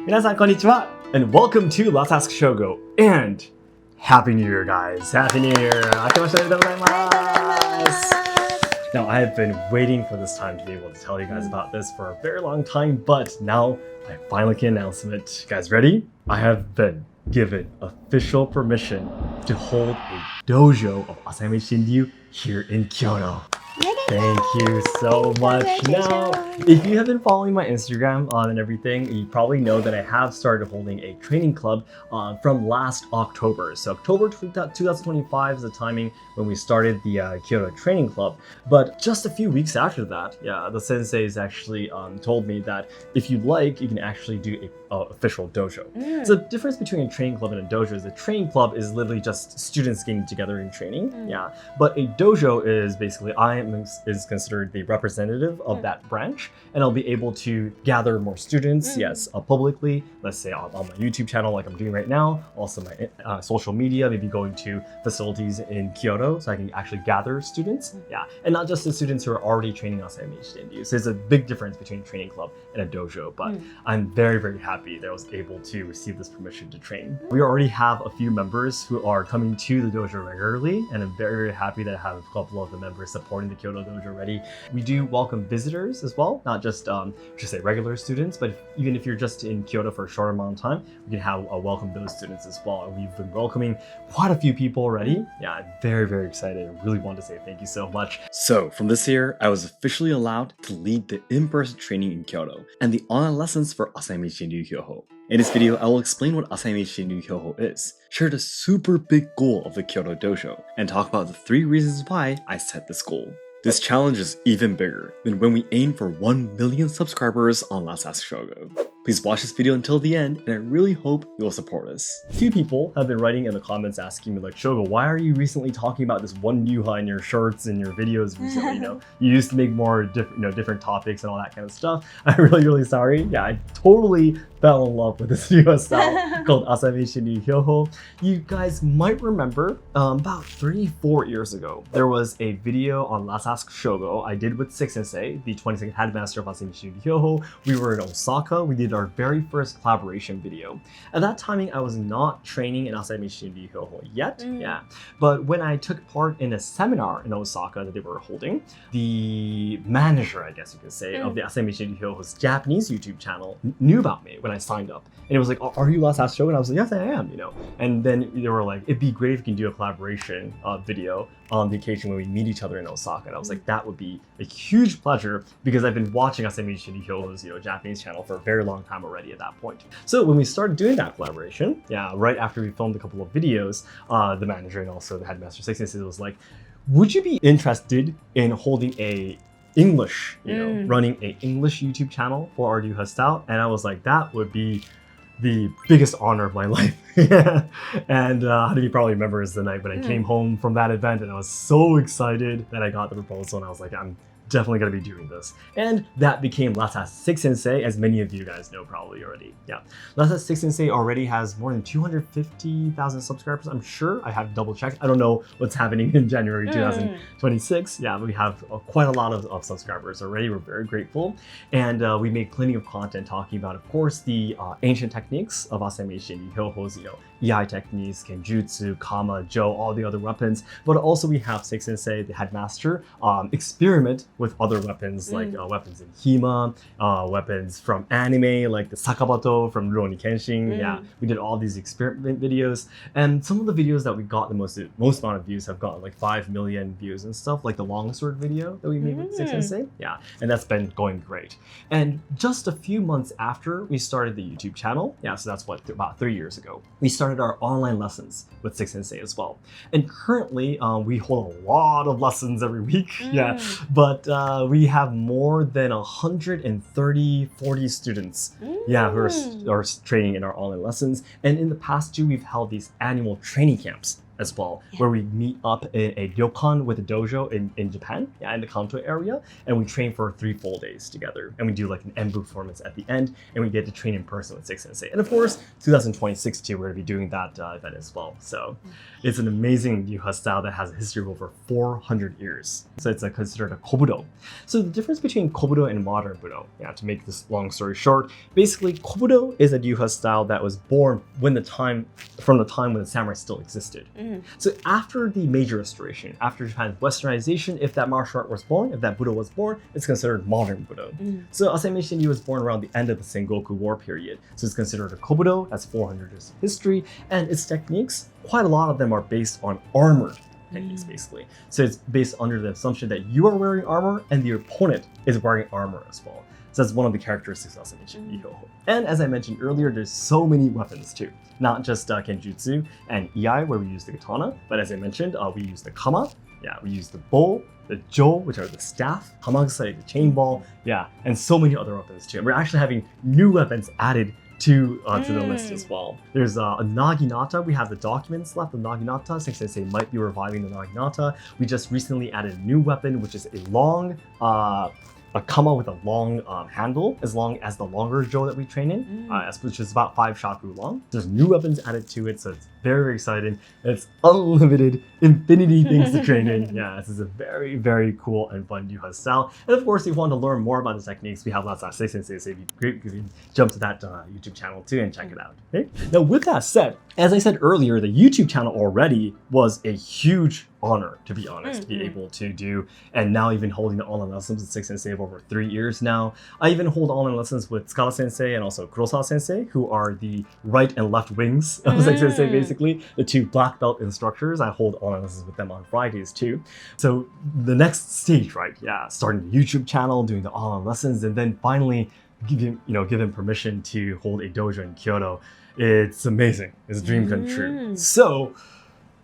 皆さんこんにちは and welcome to Let's Ask Shogo and Happy New Year, guys. Happy New Year. 明けましておめでとうございます。Now, I have been waiting for this time to be able to tell you guys about this for a very long time, but now I finally get an announcement. You guys ready? I have been given official permission to hold a dojo of Asayama Ichiden-ryu here in Kyoto. Thank you so much. Now, if you have been following my Instagram and everything, you probably know that I have started holding a training club from last October. So October 2025 is the timing when we started the Kyoto training club. But just a few weeks after that, the senseis actually told me that if you'd like, you can actually do a official dojo. So the difference between a training club and a dojo is a training club is literally just students getting together and training. But a dojo is basically is considered the representative of that branch, and I'll be able to gather more students, publicly, let's say on my YouTube channel like I'm doing right now, also my social media, maybe going to facilities in Kyoto so I can actually gather students, and not just the students who are already training Asayama Ichiden-ryu. So there's a big difference between a training club and a dojo, but I'm very, very happy that I was able to receive this permission to train. We already have a few members who are coming to the dojo regularly, and I'm very, very happy that I have a couple of the members supporting the Kyoto dojo already. We do welcome visitors as well, not just say regular students, but even if you're just in Kyoto for a short amount of time, we can have welcome those students as well. And we've been welcoming quite a few people already. I'm very, very excited. I really want to say thank you so much. So from this year, I was officially allowed to lead the in-person training in Kyoto and the online lessons for Asayama Ichiden-ryu Hyoho. In this video, I will explain what Asayama Ichiden-ryu Hyoho is, share the super big goal of the Kyoto dojo, and talk about the 3 reasons why I set this goal. This challenge is even bigger than when we aim for 1 million subscribers on Let's Ask Shogo. Please watch this video until the end, and I really hope you'll support us. A few people have been writing in the comments asking me like, Shogo, why are you recently talking about this one yuha in your shirts and your videos recently? You used to make more different topics and all that kind of stuff. I'm really, really sorry. I totally fell in love with this yuha style called Asayama Ichiden-ryu Hyoho. You guys might remember about 3-4 years ago, there was a video on Let's Ask Shogo I did with Six Sensei, the 22nd headmaster of Asayama Ichiden-ryu Hyoho. We were in Osaka. We did our very first collaboration video. At that timing, I was not training in Asayama Ichiden-ryu Hyoho yet, but when I took part in a seminar in Osaka that they were holding, the manager, I guess you could say, of the Asayama Ichiden-ryu Hyoho's Japanese YouTube channel knew about me when I signed up. And it was like, are you Let's Ask Shogo? And I was like, yes, I am, And then they were like, it'd be great if you can do a collaboration video on the occasion when we meet each other in Osaka. And I was like, that would be a huge pleasure because I've been watching Asayama Ichiden-ryu Hyoho's Japanese channel for a very long time already at that point. So when we started doing that collaboration, right after we filmed a couple of videos, the manager and also the headmaster Six Sensei was like, would you be interested in holding a English, running a English YouTube channel for our yuha style? And I was like, that would be the biggest honor of my life. And how do you probably remember is the night when I came home from that event and I was so excited that I got the proposal and I was like, I'm definitely going to be doing this. And that became Let's Ask Six Sensei, as many of you guys know probably already. Let's Ask Six Sensei already has more than 250,000 subscribers, I'm sure. I have double checked. I don't know what's happening in January 2026. But we have quite a lot of subscribers already. We're very grateful. And we made plenty of content talking about, of course, the ancient techniques of Asayama Ichiden-ryu Hyoho's, iai techniques, kenjutsu, kama, jo, all the other weapons. But also we have Six Sensei, the headmaster, experiment with other weapons like weapons in Hima, weapons from anime like the Sakabato from Rurouni Kenshin. We did all these experiment videos, and some of the videos that we got the most amount of views have gotten like 5 million views and stuff, like the longsword video that we made with Six Sensei. And that's been going great. And just a few months after we started the YouTube channel, so that's what, about 3 years ago, we started our online lessons with Six Sensei as well. And currently we hold a lot of lessons every week, but we have more than 140 students who are training in our online lessons. And in the past too, we've held these annual training camps as well, where we meet up in a ryokan with a dojo in Japan, in the Kanto area, and we train for 3 full days together. And we do like an enbu performance at the end, and we get to train in person with Six Sensei. And of course, 2026 too, we're gonna be doing that event as well. So it's an amazing Ryuha style that has a history of over 400 years. So it's considered a kobudo. So the difference between kobudo and modern budo, to make this long story short, basically kobudo is a Ryuha style that was born from the time when the samurai still existed. So after the major restoration, after Japan's westernization, if that martial art was born, if that budo was born, it's considered modern budo. So Asayama Ichiden-ryu was born around the end of the Sengoku War period. So it's considered a kobudo, that's 400 years of history, and its techniques, quite a lot of them are based on armored techniques, basically. So it's based under the assumption that you are wearing armor and the opponent is wearing armor as well. So that's one of the characteristics of Asayama Ichiden-ryu. And as I mentioned earlier, there's so many weapons too. Not just kenjutsu and iai, where we use the katana, but as I mentioned, we use the kama, we use the bow, the jo, which are the staff, hamagasai, the chain ball, and so many other weapons too. And we're actually having new weapons added to the list as well. There's a naginata. We have the documents left of naginata. Six Sensei might be reviving the naginata. We just recently added a new weapon, which is a long a kama with a long handle, as long as the longer jo that we train in, which is about 5 shaku long. There's new weapons added to it, so it's very, very exciting. It's unlimited, infinity things to train in. This is a very, very cool and fun Ryuha style. And of course, if you want to learn more about the techniques, we have lots of Six Sensei, so it'd be great if you jump to that YouTube channel too and check it out. Okay? Now, with that said, as I said earlier, the YouTube channel already was a huge honor, to be honest, to be able to do, and now even holding the online lessons with Six Sensei of over 3 years now. I even hold online lessons with Tsukara Sensei and also Kurosawa Sensei, who are the right and left wings of Six Sensei, basically, the 2 black belt instructors. I hold online lessons with them on Fridays too. So the next stage, right? Starting the YouTube channel, doing the online lessons, and then finally given permission to hold a dojo in Kyoto. It's amazing. It's a dream come true. So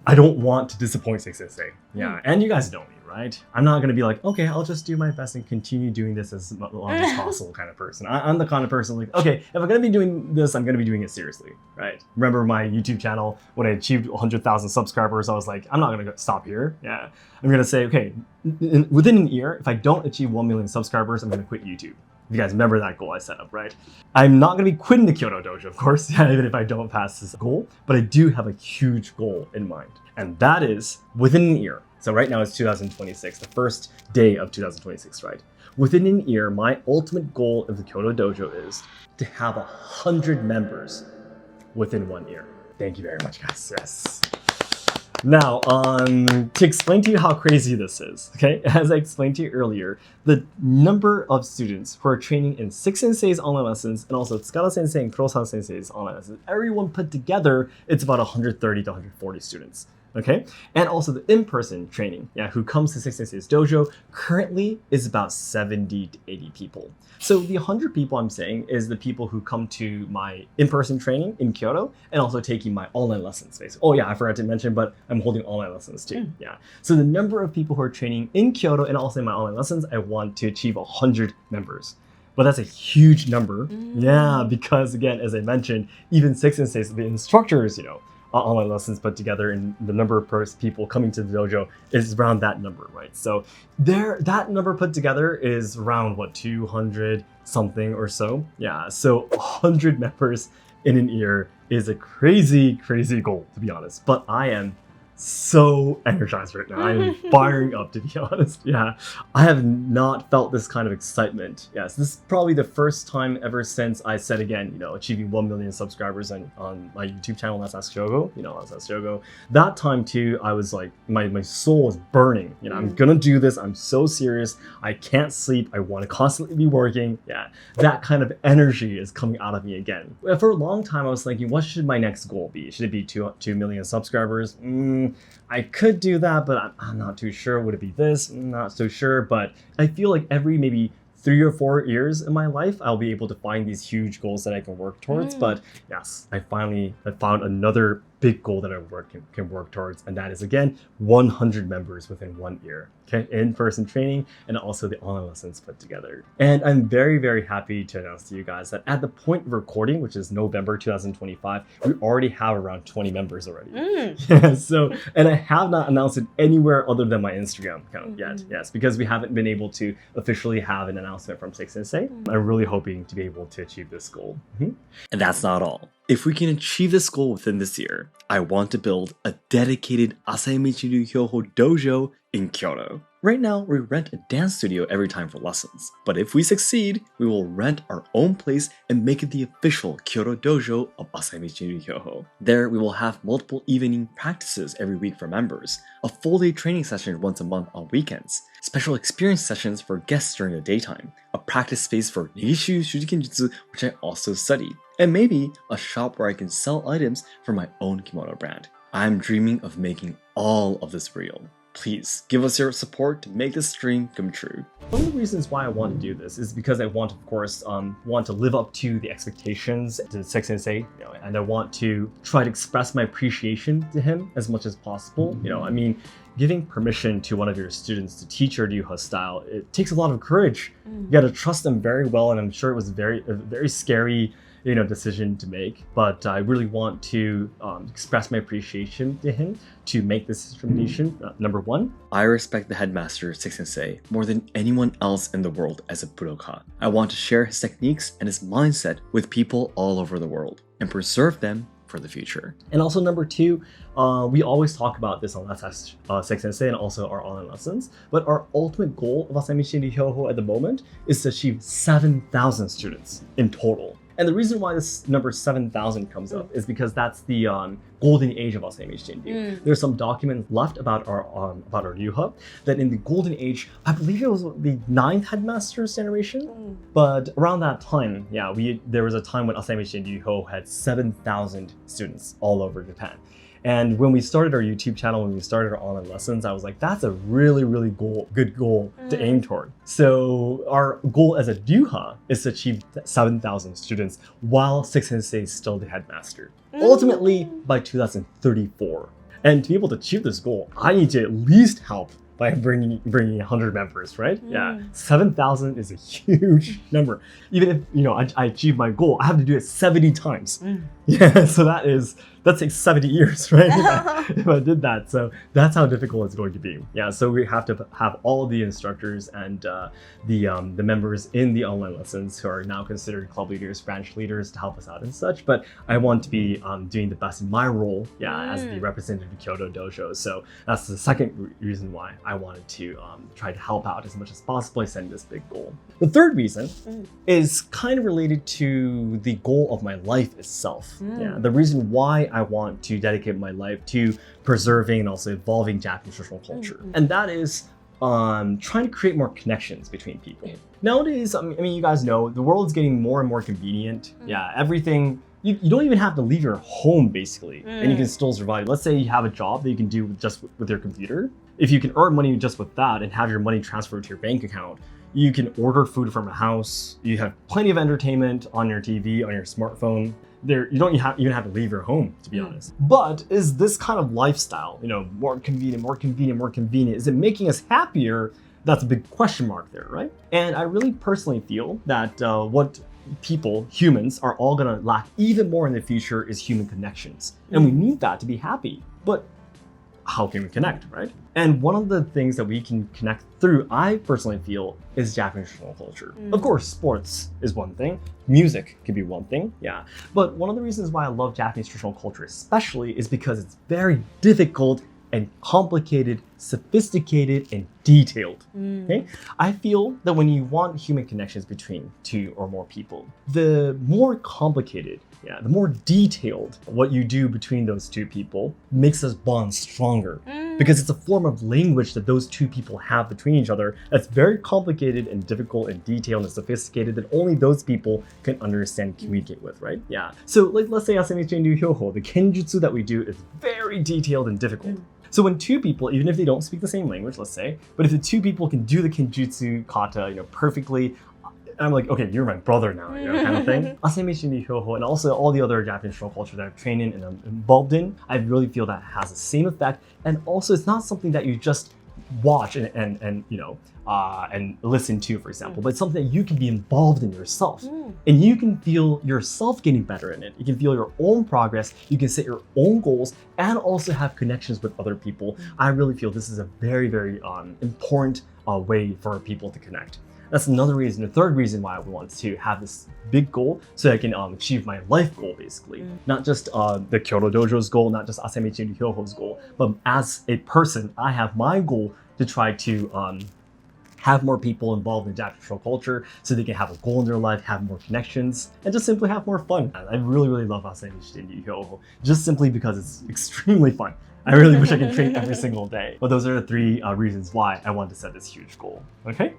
I don't want to disappoint Six Sensei. And you guys know me, right? I'm not gonna be like, okay, I'll just do my best and continue doing this as long as possible kind of person. I'm the kind of person like, okay, if I'm gonna be doing this, I'm gonna be doing it seriously, right? Remember my YouTube channel, when I achieved 100,000 subscribers, I was like, I'm not gonna stop here. I'm gonna say, okay, within an year, if I don't achieve 1 million subscribers, I'm gonna quit YouTube. If you guys remember that goal I set up, right? I'm not going to be quitting the Kyoto dojo, of course, even if I don't pass this goal, but I do have a huge goal in mind. And that is within an year. So right now it's 2026, the first day of 2026, right? Within an year, my ultimate goal of the Kyoto dojo is to have 100 members within 1 year. Thank you very much, guys. Yes. Now, to explain to you how crazy this is, okay? As I explained to you earlier, the number of students who are training in Six Sensei's online lessons and also Tsukara Sensei and Kurosawa Sensei's online lessons, everyone put together, it's about 130 to 140 students. Okay, and also the in-person training, who comes to Six Sensei's dojo currently is about 70 to 80 people. So the 100 people I'm saying is the people who come to my in-person training in Kyoto and also taking my online lessons, basically. I forgot to mention, but I'm holding online lessons too. So the number of people who are training in Kyoto and also in my online lessons, I want to achieve 100 members. But that's a huge number, because again, as I mentioned, even Six Sensei's, the instructors, online lessons put together, and the number of people coming to the dojo is around that number, right? So that number put together is around 200 something or so. So 100 members in an year is a crazy, crazy goal, to be honest. But I am so energized right now. I am firing up, to be honest. I have not felt this kind of excitement. So this is probably the first time ever since I said again, achieving 1 million subscribers on my YouTube channel, Let's Ask Shogo. Let's Ask Shogo. That time too, I was like, my soul was burning. I'm gonna do this. I'm so serious. I can't sleep. I want to constantly be working. That kind of energy is coming out of me again. For a long time, I was thinking, what should my next goal be? Should it be 2 million subscribers? I could do that, but I'm not too sure. Would it be this? Not so sure, but I feel like every maybe 3 or 4 years in my life, I'll be able to find these huge goals that I can work towards. But yes, I finally found another big goal that I can work towards, and that is again 100 members within 1 year. Okay, in-person training and also the online lessons put together. And I'm very, very happy to announce to you guys that at the point of recording, which is November 2025, we already have around 20 members already. Yeah, so, and I have not announced it anywhere other than my Instagram account yet. Yes, because we haven't been able to officially have an announcement from Six Sensei. I'm really hoping to be able to achieve this goal. And that's not all. If we can achieve this goal within this year, I want to build a dedicated Asayama Ichiden-ryu dojo in Kyoto. Right now, we rent a dance studio every time for lessons, but if we succeed, we will rent our own place and make it the official Kyoto dojo of Asayama Ichiden-ryu. There, we will have multiple evening practices every week for members, a full-day training session once a month on weekends, special experience sessions for guests during the daytime, a practice space for Nigishu Shujikenjutsu, which I also study, and maybe a shop where I can sell items for my own kimono brand. I'm dreaming of making all of this real. Please give us your support to make this dream come true. One of the reasons why I want to do this is because I want, of course, want to live up to the expectations to Six Sensei, and I want to try to express my appreciation to him as much as possible. I mean, giving permission to one of your students to teach your Ryuha style, it takes a lot of courage. You got to trust them very well, and I'm sure it was a very scary decision to make, but I really want to express my appreciation to him to make this determination. Number one, I respect the headmaster, Six Sensei, more than anyone else in the world as a budoka. I want to share his techniques and his mindset with people all over the world and preserve them for the future. And also number two, we always talk about this on Let's Ask Six Sensei and also our online lessons, but our ultimate goal of Asayama Ichiden-ryu at the moment is to achieve 7,000 students in total. And the reason why this number 7,000 comes up is because that's the golden age of Asayama Ichiden-ryu. There's some documents left about our Ryuha that in the golden age, I believe it was the 9th headmaster's generation, but around that time, there was a time when Asayama Ichiden-ryu had 7,000 students all over Japan. And when we started our YouTube channel, when we started our online lessons, I was like, that's a really, really good goal to aim toward. So our goal as a Ryuha is to achieve 7,000 students while Six Sensei is still the headmaster. Ultimately, by 2034. And to be able to achieve this goal, I need to at least help by bringing 100 members, right? Yeah, 7,000 is a huge number. Even if I achieve my goal, I have to do it 70 times. Yeah, so that takes 70 years, right? if I did that. So that's how difficult it's going to be. Yeah, so we have to have all the instructors and the members in the online lessons who are now considered club leaders, branch leaders to help us out and such. But I want to be doing the best in my role, as the representative of Kyoto Dojo. So that's the second reason why I wanted to try to help out as much as possible by setting this big goal. The third reason is kind of related to the goal of my life itself. Yeah, the reason why I want to dedicate my life to preserving and also evolving Japanese traditional culture. And that is trying to create more connections between people. Nowadays, I mean, you guys know, the world's getting more and more convenient. Yeah, everything, you don't even have to leave your home basically, and you can still survive. Let's say you have a job that you can do just with your computer. If you can earn money just with that and have your money transferred to your bank account, you can order food from a house. You have plenty of entertainment on your TV, on your smartphone. You don't even have to leave your home, to be honest. But is this kind of lifestyle, more convenient, is it making us happier? That's a big question mark there, right? And I really personally feel that what humans are all gonna lack even more in the future is human connections. And we need that to be happy. But how can we connect, right? And one of the things that we can connect through, I personally feel, is Japanese traditional culture. Of course, sports is one thing. Music can be one thing, But one of the reasons why I love Japanese traditional culture especially is because it's very difficult and complicated, sophisticated, and detailed. Okay? I feel that when you want human connections between two or more people, the more complicated, the more detailed what you do between those two people makes us bond stronger. Because it's a form of language that those two people have between each other that's very complicated and difficult and detailed and sophisticated that only those people can understand and communicate with, right? Yeah. So let's say Asayama Ichiden-ryu, the kenjutsu that we do is very detailed and difficult. So when two people, even if they don't speak the same language, let's say, but if the two people can do the kenjutsu kata, perfectly, I'm like, okay, you're my brother now, you know, kind of thing. Asayama Ichiden-ryu and also all the other Japanese show culture that I've trained in and I'm involved in, I really feel that has the same effect. And also, it's not something that you just watch and you know, and listen to, for example, but it's something that you can be involved in yourself. And you can feel yourself getting better in it. You can feel your own progress, you can set your own goals, and also have connections with other people. I really feel this is a very, very important way for people to connect. That's another reason, the third reason why I want to have this big goal, so I can achieve my life goal, basically. Not just the Kyoto Dojo's goal, not just Asayama Ichiden-ryu's goal, but as a person, I have my goal to try to have more people involved in Japanese show culture so they can have a goal in their life, have more connections, and just simply have more fun. I really, really love Asayama Ichiden-ryu, just simply because it's extremely fun. I really wish I could train every single day. But those are the three reasons why I want to set this huge goal, okay?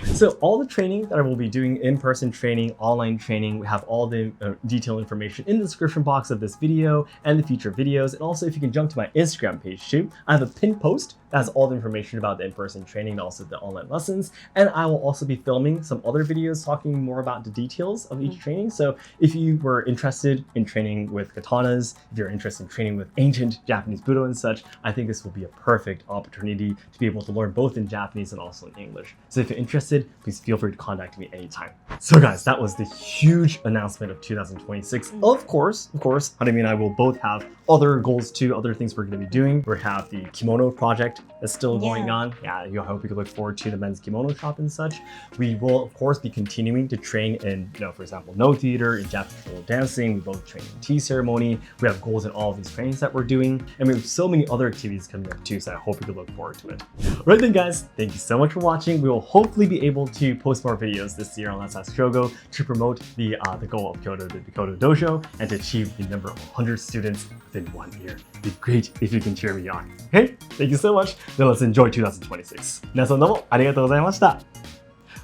So all the training that I will be doing, in-person training, online training, we have all the detailed information in the description box of this video and the future videos. And also if you can jump to my Instagram page too, I have a pinned post that has all the information about the in-person training and also the online lessons. And I will also be filming some other videos talking more about the details of each training. So if you were interested in training with katanas, if you're interested in training with ancient Japanese budo and such, I think this will be a perfect opportunity to be able to learn both in Japanese and also in English. So if you're interested, please feel free to contact me anytime. So guys, that was the huge announcement of 2026. Of course, Harumi and I will both have other goals too, other things we're going to be doing. We have the kimono project that's still going on. Yeah, I hope you can look forward to the men's kimono shop and such. We will, of course, be continuing to train in, you know, for example, no theater, in Japanese traditional dancing. We both train in tea ceremony. We have goals in all of these trainings that we're doing. And we have so many other activities coming up too, so I hope you can look forward to it. Right then, guys, thank you so much for watching. We will hopefully be able to post more videos this year on Let's Ask Shogo to promote the goal of Kyoto, the Kyoto Dojo, and to achieve the number of 100 students within 1 year. It'd be great if you can cheer me on. Okay, thank you so much. Now let's enjoy 2026. 皆さんどうもありがとうございました。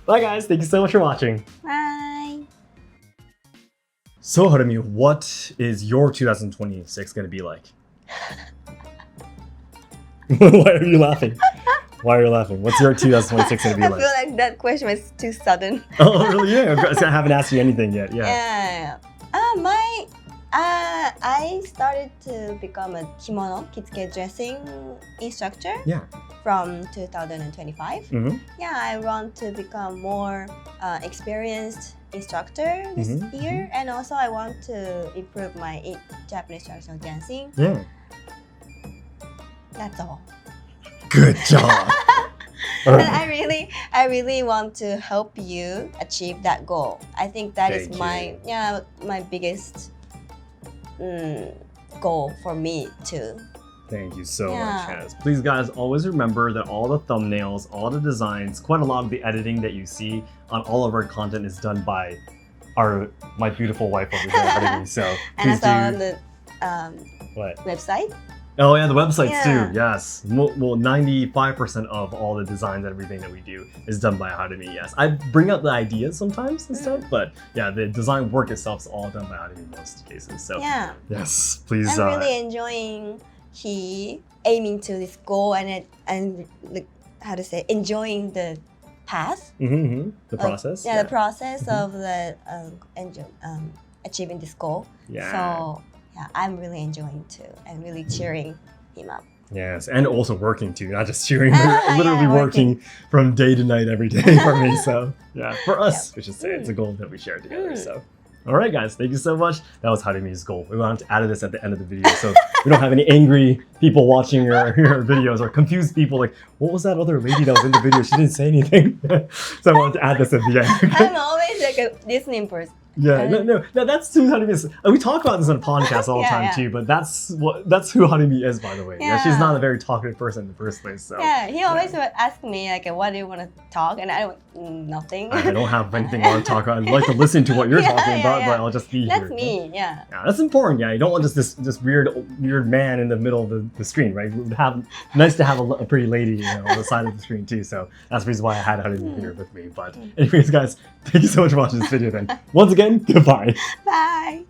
Bye guys, thank you so much for watching. Bye. So Harumi, what is your 2026 going to be like? Why are you laughing? Why are you laughing? What's your 2026 going to be I like? feel like that question was too sudden. Oh, really? Yeah, I haven't asked you anything yet. Yeah. Yeah. I started to become a kimono, kitsuke dressing instructor. Yeah. From 2025. Yeah, I want to become more experienced instructor this year, and also I want to improve my Japanese traditional dancing. Yeah. That's all. Good job. And I really want to help you achieve that goal. I think that is my biggest goal for me too. Thank you so much, Hannah. Please guys, always remember that all the thumbnails, all the designs, quite a lot of the editing that you see on all of our content is done by my beautiful wife over here, Harumi. So please do. And also the What? website. Oh yeah, the websites too. Yes. Well, 95% of all the designs and everything that we do is done by Harumi. Yes, I bring up the ideas sometimes and stuff, but yeah, the design work itself is all done by Harumi in most cases. So yes, please. I'm really enjoying aiming to this goal and how to say, enjoying the path. The process. The process of the achieving this goal. Yeah. So yeah, I'm really enjoying too, and really cheering him up. Yes, and also working too, not just cheering, but literally working from day to night every day for me. So yeah, for us, we should say it's a goal that we share together. So. All right, guys, thank you so much. That was Harumi's goal. We wanted to add this at the end of the video so we don't have any angry people watching your videos or confused people like, what was that other lady that was in the video? She didn't say anything. So I wanted to add this at the end. I'm always like a listening person. Yeah, no, that's who Harumi is. We talk about this on podcasts all the time too, but that's who Harumi is, by the way. Yeah, she's not a very talkative person in the first place. So yeah, he always would ask me like, "What do you want to talk?" And I went, "Nothing." I don't have anything I want to talk about. I'd like to listen to what you're talking about, but I'll just be here. That's me. Yeah. Yeah, that's important. Yeah, you don't want just this weird man in the middle of the screen, right? It would have nice to have a pretty lady, on the side of the screen too. So that's the reason why I had Harumi here with me. But anyways, guys, thank you so much for watching this video. Then once again, goodbye. Bye.